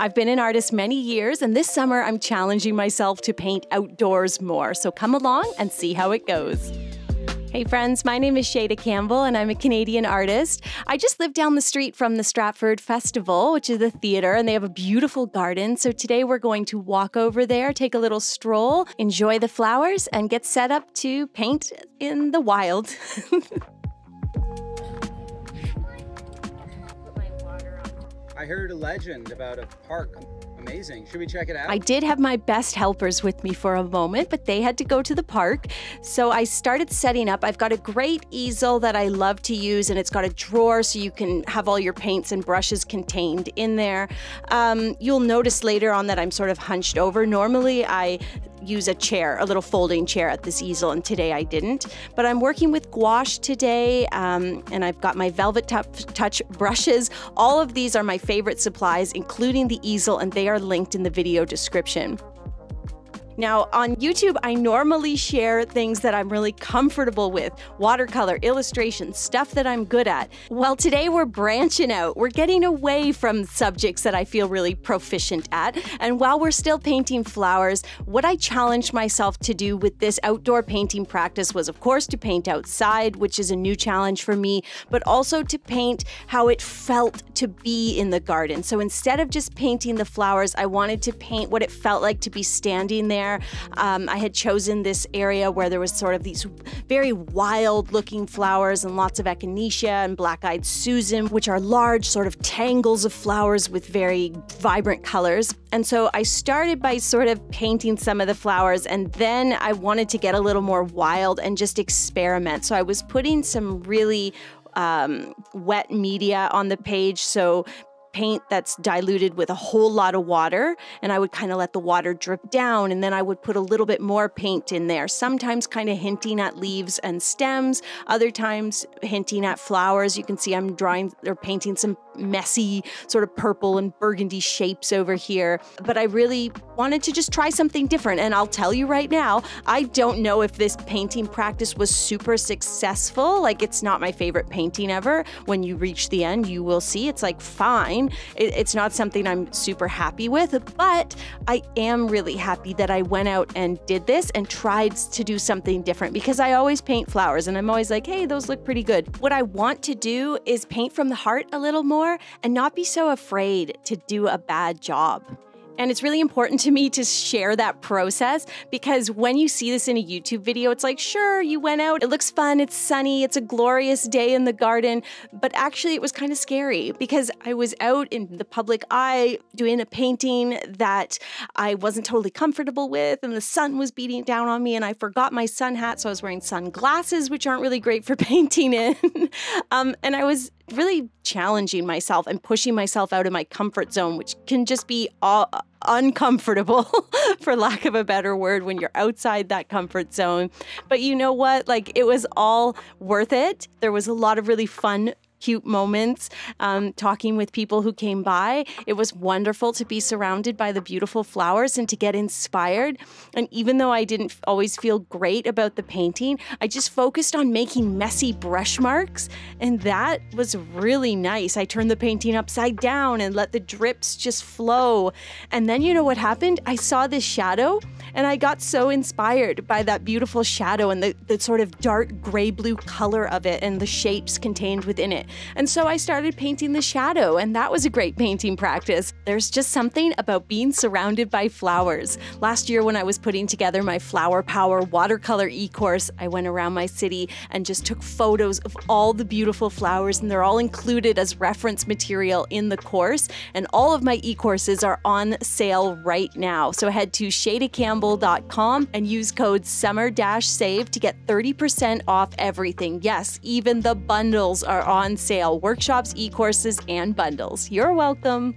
I've been an artist many years, and this summer I'm challenging myself to paint outdoors more. So come along and see how it goes. Hey friends, my name is Shada Campbell and I'm a Canadian artist. I just live down the street from the Stratford Festival, which is a theater, and they have a beautiful garden. So today we're going to walk over there, take a little stroll, enjoy the flowers, and get set up to paint in the wild. I heard a legend about a park. Amazing. Should we check it out? I did have my best helpers with me for a moment, but they had to go to the park. So I started setting up. I've got a great easel that I love to use, and it's got a drawer so you can have all your paints and brushes contained in there. You'll notice later on that I'm sort of hunched over. Normally I use a chair, a little folding chair at this easel, and today I didn't. But I'm working with gouache today, and I've got my Velvet Touch brushes. All of these are my favorite supplies, including the easel, and they are linked in the video description. Now, on YouTube, I normally share things that I'm really comfortable with, watercolor, illustration, stuff that I'm good at. Well, today we're branching out. We're getting away from subjects that I feel really proficient at. And while we're still painting flowers, what I challenged myself to do with this outdoor painting practice was, of course, to paint outside, which is a new challenge for me, but also to paint how it felt to be in the garden. So instead of just painting the flowers, I wanted to paint what it felt like to be standing there. I had chosen this area where there was sort of these very wild looking flowers and lots of echinacea and black-eyed Susan, which are large sort of tangles of flowers with very vibrant colors. And so I started by sort of painting some of the flowers, and then I wanted to get a little more wild and just experiment. So I was putting some really wet media on the page, so paint that's diluted with a whole lot of water, and I would kind of let the water drip down, and then I would put a little bit more paint in there, sometimes kind of hinting at leaves and stems, other times hinting at flowers. You can see I'm drawing or painting some messy sort of purple and burgundy shapes over here, but I really wanted to just try something different. And I'll tell you right now, I don't know if this painting practice was super successful. Like, it's not my favorite painting ever. When you reach the end, you will see it's like fine. It's not something I'm super happy with, but I am really happy that I went out and did this and tried to do something different, because I always paint flowers and I'm always like, hey, those look pretty good. What I want to do is paint from the heart a little more and not be so afraid to do a bad job. And it's really important to me to share that process, because when you see this in a YouTube video, it's like, sure, you went out, it looks fun, it's sunny, it's a glorious day in the garden, but actually it was kind of scary because I was out in the public eye doing a painting that I wasn't totally comfortable with, and the sun was beating down on me, and I forgot my sun hat, so I was wearing sunglasses, which aren't really great for painting in. And I was really challenging myself and pushing myself out of my comfort zone, which can just be uncomfortable, for lack of a better word, when you're outside that comfort zone. But you know what? Like, it was all worth it. There was a lot of really fun, cute moments, talking with people who came by. It was wonderful to be surrounded by the beautiful flowers and to get inspired. And even though I didn't always feel great about the painting, I just focused on making messy brush marks, and that was really nice. I turned the painting upside down and let the drips just flow. And then you know what happened? I saw this shadow, and I got so inspired by that beautiful shadow and the sort of dark gray-blue color of it and the shapes contained within it. And so I started painting the shadow, and that was a great painting practice. There's just something about being surrounded by flowers. Last year when I was putting together my Flower Power watercolor e-course, I went around my city and just took photos of all the beautiful flowers, and they're all included as reference material in the course. And all of my e-courses are on sale right now. So head to shadacampbell.com and use code SUMMER-SAVE to get 30% off everything. Yes, even the bundles are on sale, workshops, e-courses, and bundles. You're welcome.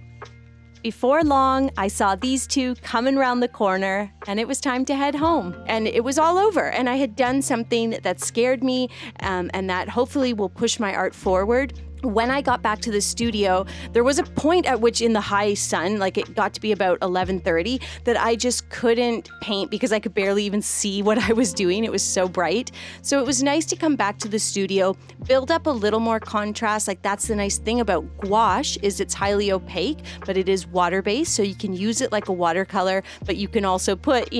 Before long, I saw these two coming around the corner, and it was time to head home. And it was all over, and I had done something that scared me, and that hopefully will push my art forward. When I got back to the studio, there was a point at which in the high sun, like it got to be about 11:30, that I just couldn't paint because I could barely even see what I was doing. It was so bright. So it was nice to come back to the studio, build up a little more contrast. Like that's the nice thing about gouache is it's highly opaque, but it is water-based. So you can use it like a watercolor, but you can also put,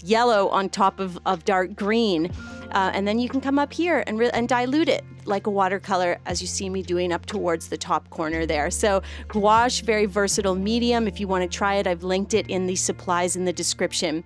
yellow on top of dark green. And then you can come up here and dilute it like a watercolor, as you see me doing up towards the top corner there. So gouache, very versatile medium. If you want to try it, I've linked it in the supplies in the description.